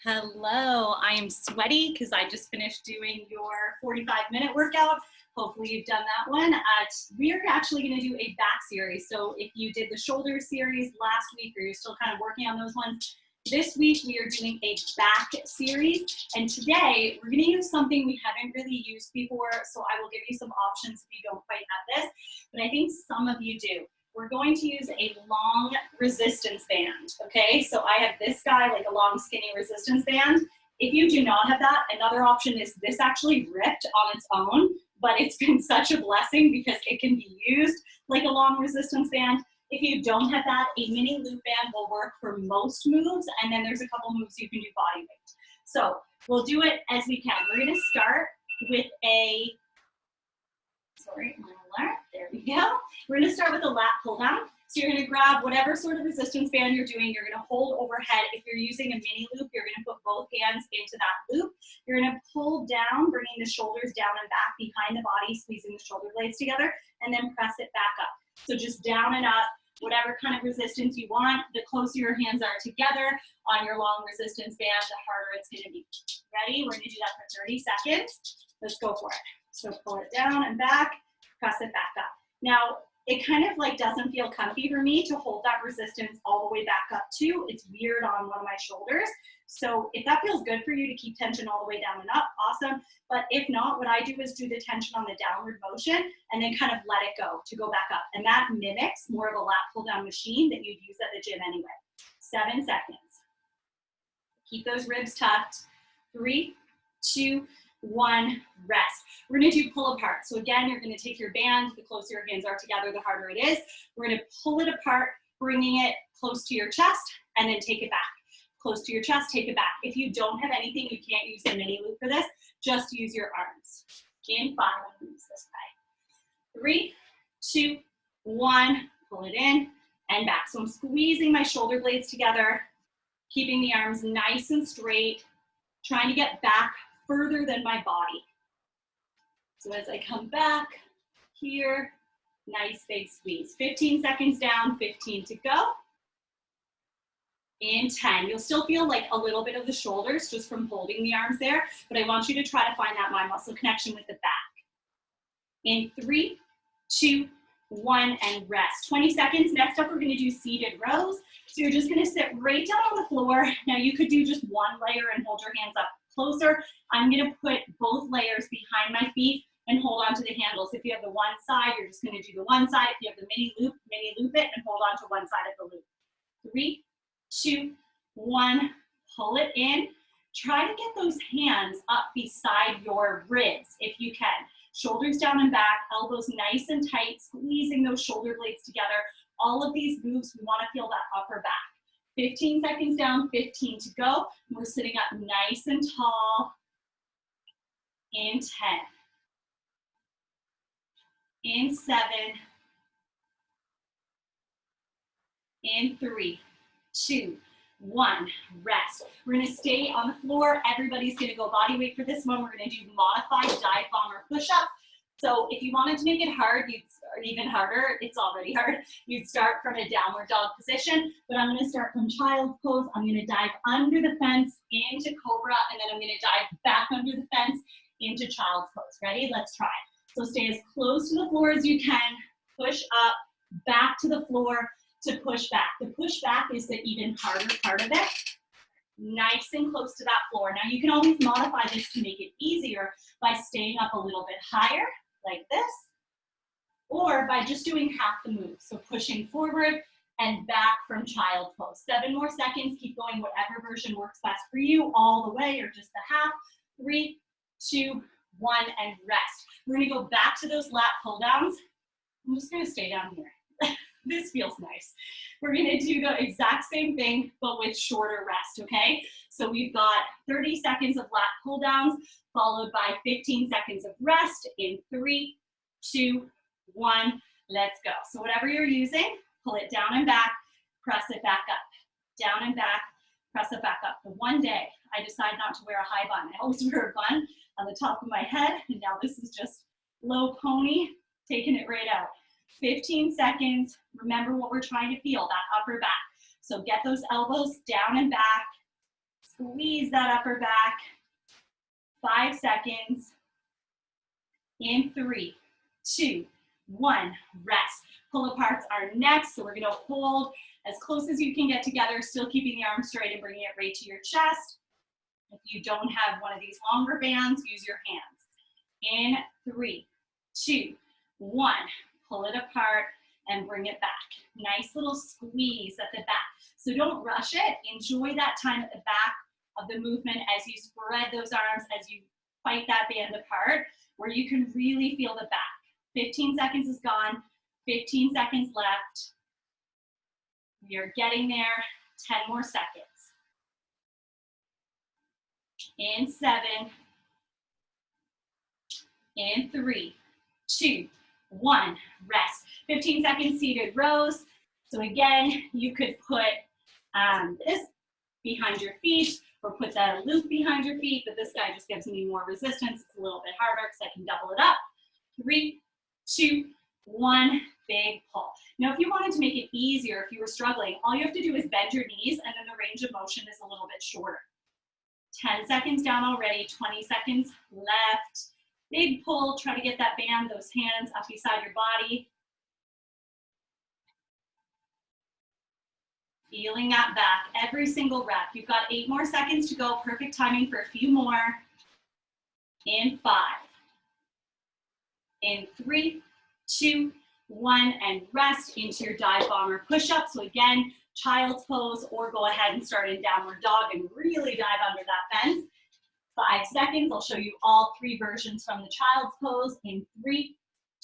Hello, I am sweaty because I just finished doing your 45-minute workout. Hopefully you've done that one. We are actually going to do a back series. So if you did the shoulder series last week or you're still kind of working on those ones, this week we are doing a back series. And today we're going to use something we haven't really used before. So I will give you some options if you don't quite have this, but I think some of you do. We're going to use a long resistance band, okay? So I have this guy, like a long skinny resistance band. If you do not have that, another option is this actually ripped on its own, but it's been such a blessing because it can be used like a long resistance band. If you don't have that, a mini loop band will work for most moves, and then there's a couple moves you can do body weight. So we'll do it as we can. We're gonna start with a, there we go. We're gonna start with a lat pull down. So you're gonna grab whatever sort of resistance band you're doing, you're gonna hold overhead. If you're using a mini loop, you're gonna put both hands into that loop. You're gonna pull down, bringing the shoulders down and back behind the body, squeezing the shoulder blades together, and then press it back up. So just down and up, whatever kind of resistance you want. The closer your hands are together on your long resistance band, the harder it's gonna be. Ready? We're gonna do that for 30 seconds. Let's go for it. So pull it down and back, press it back up. Now, it kind of like doesn't feel comfy for me to hold that resistance all the way back up too. It's weird on one of my shoulders. So if that feels good for you to keep tension all the way down and up, awesome. But if not, what I do is do the tension on the downward motion and then kind of let it go to go back up. And that mimics more of a lat pull down machine that you'd use at the gym anyway. 7 seconds. Keep those ribs tucked. 3, 2, 1, rest. We're gonna do pull apart. So again, you're gonna take your band, the closer your hands are together, the harder it is. We're gonna pull it apart, bringing it close to your chest, and then take it back. Close to your chest, take it back. If you don't have anything, you can't use a mini loop for this, just use your arms. In 5, use this way. 3, 2, 1, pull it in and back. So I'm squeezing my shoulder blades together, keeping the arms nice and straight, trying to get back further than my body. So as I come back here, nice big squeeze. 15 seconds down, 15 to go. In 10, you'll still feel like a little bit of the shoulders just from holding the arms there, but I want you to try to find that mind muscle connection with the back. In 3, 2, 1, and rest. 20 seconds. Next up, we're gonna do seated rows. So you're just gonna sit right down on the floor. Now you could do just one layer and hold your hands up closer. I'm gonna put both layers behind my feet and hold on to the handles. If you have the one side, you're just gonna do the one side. If you have the mini loop it and hold on to one side of the loop. 3, 2, 1, pull it in. Try to get those hands up beside your ribs if you can. Shoulders down and back, elbows nice and tight, squeezing those shoulder blades together. All of these moves, we wanna feel that upper back. 15 seconds down, 15 to go. We're sitting up nice and tall. In 10. In 7. In 3, 2, 1, rest. We're gonna stay on the floor. Everybody's gonna go body weight for this one. We're gonna do modified dive bomb or push-up. So if you wanted to make it hard, or even harder, it's already hard, you'd start from a downward dog position, but I'm gonna start from child's pose. I'm gonna dive under the fence into cobra, and then I'm gonna dive back under the fence into child's pose. Ready? Let's try. So stay as close to the floor as you can, push up, back to the floor, to push back. The push back is the even harder part of it. Nice and close to that floor. Now you can always modify this to make it easier by staying up a little bit higher, like this, or by just doing half the move. So pushing forward and back from child's pose. 7 more seconds, keep going, whatever version works best for you, all the way or just the half. 3, 2, 1, and rest. We're gonna go back to those lat pull downs. I'm just gonna stay down here. This feels nice. We're gonna do the exact same thing, but with shorter rest, okay? So we've got 30 seconds of lat pull downs, followed by 15 seconds of rest in 3, 2, 1, let's go. So whatever you're using, pull it down and back, press it back up. Down and back, press it back up. The one day I decide not to wear a high bun. I always wear a bun on the top of my head, and now this is just low pony, taking it right out. 15 seconds. Remember what we're trying to feel, that upper back. So get those elbows down and back, Squeeze that upper back. 5 seconds. In 3, 2, 1, rest. Pull aparts are next, so we're gonna hold as close as you can get together, still keeping the arms straight and bringing it right to your chest. If you don't have one of these longer bands, use your hands. In 3, 2, 1, pull it apart and bring it back. Nice little squeeze at the back. So don't rush it. Enjoy that time at the back of the movement as you spread those arms, as you fight that band apart, where you can really feel the back. 15 seconds is gone, 15 seconds left. You're getting there, 10 more seconds. In 7, in 3, 2, 1, rest. 15 seconds seated rows. So again, you could put this behind your feet or put that loop behind your feet, but this guy just gives me more resistance. It's a little bit harder because I can double it up. 3, 2, 1, big pull. Now, if you wanted to make it easier, if you were struggling, all you have to do is bend your knees and then the range of motion is a little bit shorter. 10 seconds down already, 20 seconds left. Big pull, try to get that band, those hands up beside your body. Feeling that back, every single rep. You've got 8 more seconds to go, perfect timing for a few more. In 5, in 3, 2, 1, and rest into your dive bomber push-up. So again, child's pose, or go ahead and start in downward dog and really dive under that fence. 5 seconds, I'll show you all 3 versions from the child's pose in 3,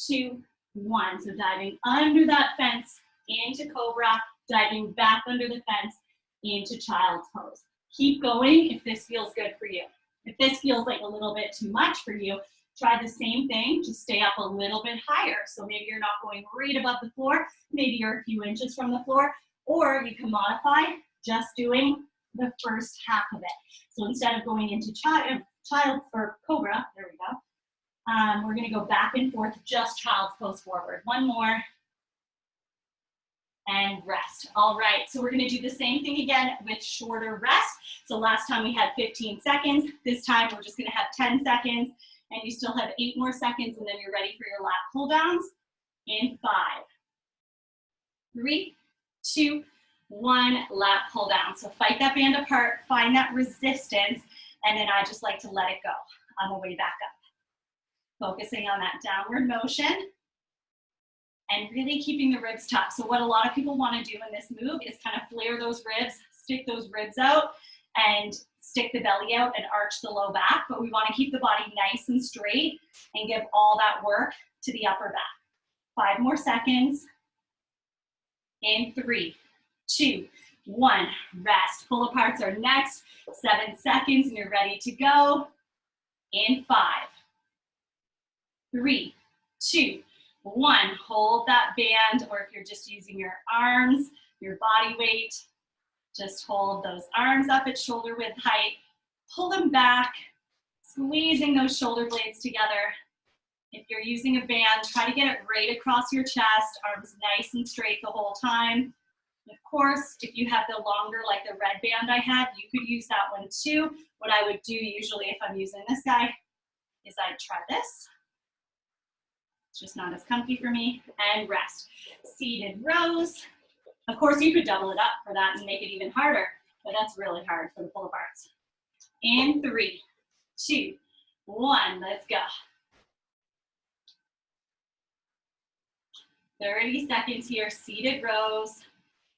2, 1. So diving under that fence into cobra, diving back under the fence into child's pose. Keep going if this feels good for you. If this feels like a little bit too much for you, try the same thing, just stay up a little bit higher. So maybe you're not going right above the floor, maybe you're a few inches from the floor, or you can modify just doing the first half of it. So instead of going into child or cobra, there we go, we're gonna go back and forth, just child's pose forward. One more, and rest. All right, so we're gonna do the same thing again with shorter rest. So last time we had 15 seconds, this time we're just gonna have 10 seconds, and you still have 8 more seconds, and then you're ready for your lat pull downs in 5, 3, 2, 1, lat pull down. So fight that band apart, find that resistance, and then I just like to let it go on the way back up. Focusing on that downward motion and really keeping the ribs tucked. So what a lot of people want to do in this move is kind of flare those ribs, stick those ribs out, and stick the belly out and arch the low back, but we want to keep the body nice and straight and give all that work to the upper back. 5 more seconds. In 3, 2, 1, rest. Pull aparts are next. 7 seconds and you're ready to go. In 5, 3, 2, 1, hold that band, or if you're just using your arms, your body weight, just hold those arms up at shoulder width height, pull them back, squeezing those shoulder blades together. If you're using a band, try to get it right across your chest, arms nice and straight the whole time. Of course, if you have the longer, like the red band I had, you could use that one too. What I would do usually if I'm using this guy is I'd try this. It's just not as comfy for me, and rest. Seated rows. Of course, you could double it up for that and make it even harder, but that's really hard for the pull aparts. In 3, 2, 1, let's go. 30 seconds here, seated rows.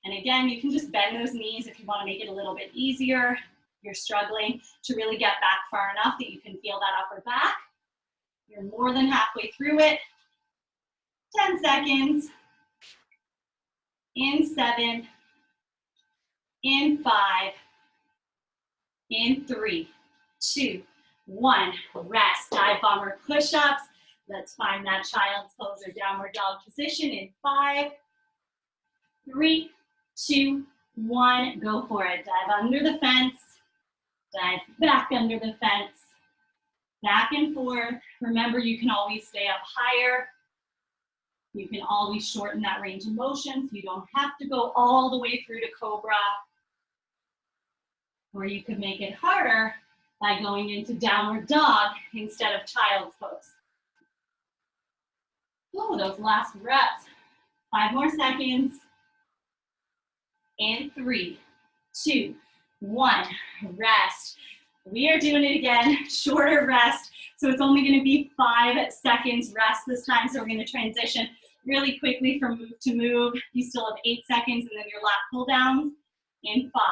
And again, you can just bend those knees if you want to make it a little bit easier. You're struggling to really get back far enough that you can feel that upper back. You're more than halfway through it. 10 seconds. In 7, in 5, in 3, 2, 1, rest. Dive bomber push-ups. Let's find that child's pose or downward dog position in 5, 3, 2, 1, go for it. Dive under the fence, dive back under the fence, back and forth. Remember, you can always stay up higher. You can always shorten that range of motion, so you don't have to go all the way through to cobra. Or you could make it harder by going into downward dog instead of child's pose. Oh, those last reps. 5 more seconds. In 3, 2, 1, rest. We are doing it again, shorter rest. So it's only gonna be 5 seconds rest this time. So we're gonna transition really quickly from move to move. You still have 8 seconds and then your lat pull downs in 5,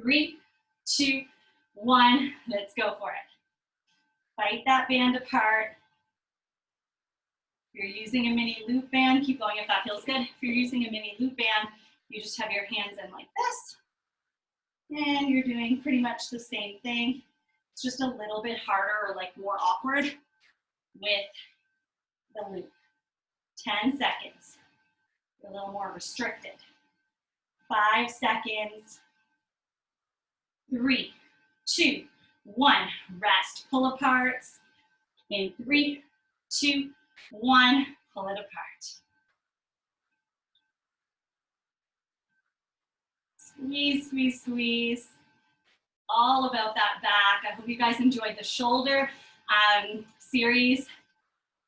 3, 2, 1, let's go for it. Fight that band apart. If you're using a mini loop band, keep going if that feels good. If you're using a mini loop band, you just have your hands in like this. And you're doing pretty much the same thing. It's just a little bit harder or like more awkward with the loop. 10 seconds. A little more restricted. 5 seconds. 3, 2, 1. Rest. Pull aparts. In 3, 2, 1. Pull it apart. Squeeze, squeeze, squeeze. All about that back. I hope you guys enjoyed the shoulder series.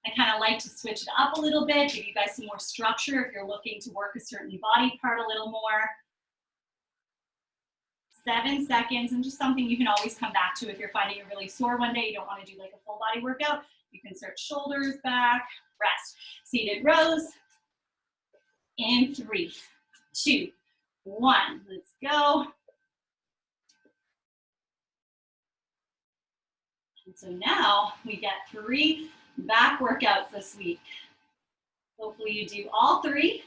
I kind of like to switch it up a little bit, give you guys some more structure if you're looking to work a certain body part a little more. 7 seconds, and just something you can always come back to if you're finding it really sore one day, you don't want to do like a full body workout. You can start shoulders back, rest. Seated rows. In 3, 2, 1. Let's go. And so now we get 3 back workouts this week. Hopefully you do all 3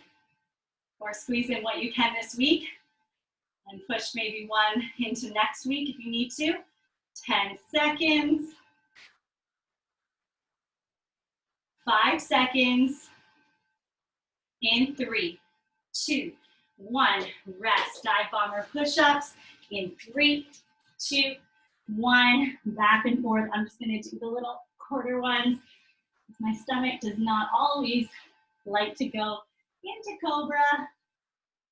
or squeeze in what you can this week and push maybe one into next week if you need to. 10 seconds. 5 seconds. In 3, 2, 1. Rest. Dive bomber push-ups. In 3, 2, 1. Back and forth. I'm just going to do the little quarter ones. My stomach does not always like to go into cobra.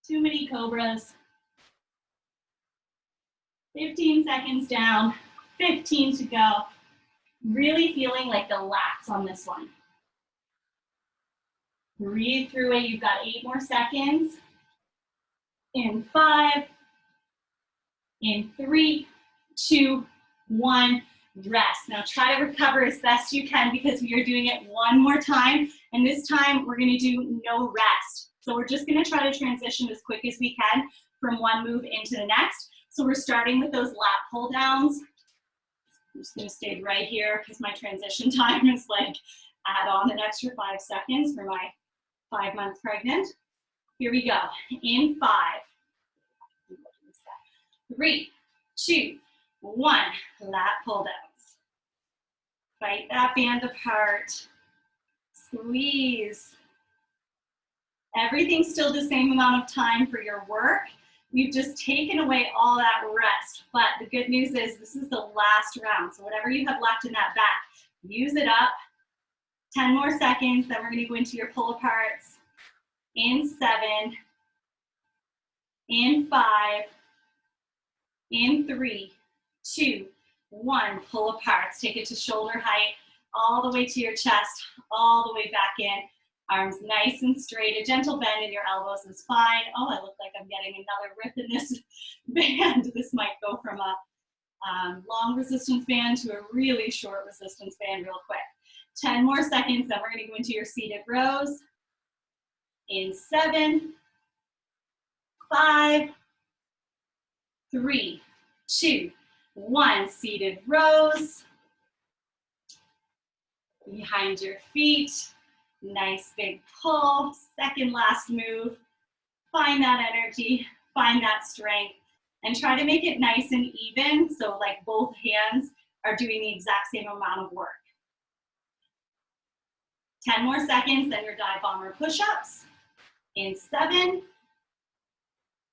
Too many cobras. 15 seconds down, 15 to go. Really feeling like the lats on this one. Breathe through it. You've got 8 more seconds. In 5, in 3, 2, 1. Rest. Now try to recover as best you can because we are doing it one more time. And this time we're going to do no rest. So we're just going to try to transition as quick as we can from one move into the next. So we're starting with those lat pull downs. I'm just going to stay right here because my transition time is like add on an extra 5 seconds for my 5 months pregnant. Here we go. In 5, 3, 2, 1. Lat pull downs. Fight that band apart. Squeeze. Everything's still the same amount of time for your work. We've just taken away all that rest. But the good news is this is the last round. So whatever you have left in that back, use it up. 10 more seconds, then we're going to go into your pull aparts. In 7, in 5, in 3, 2, 1. Pull aparts. Take it to shoulder height, all the way to your chest, all the way back in. Arms nice and straight. A gentle bend in your elbows is fine. Oh, I look like I'm getting another rip in this band. This might go from a long resistance band to a really short resistance band real quick. 10 more seconds, then we're going to go into your seated rows. In 7, 5, 3, 2, 1. Seated rows. Behind your feet. Nice big pull. Second last move. Find that energy. Find that strength. And try to make it nice and even. So like both hands are doing the exact same amount of work. 10 more seconds, then your dive bomber push-ups. In 7,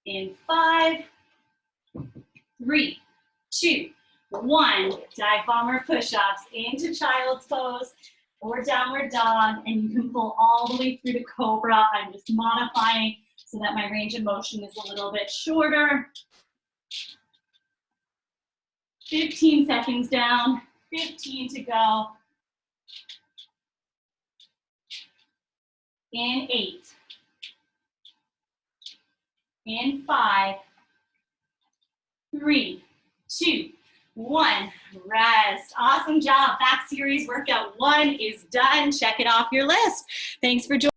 in 5, 3, 2, 1. Dive bomber push-ups into child's pose or downward dog, and you can pull all the way through to cobra. I'm just modifying so that my range of motion is a little bit shorter. 15 seconds down, 15 to go. In 8. In 5, 3, 2, 1. Rest. Awesome job. Back series workout 1 is done. Check it off your list. Thanks for joining.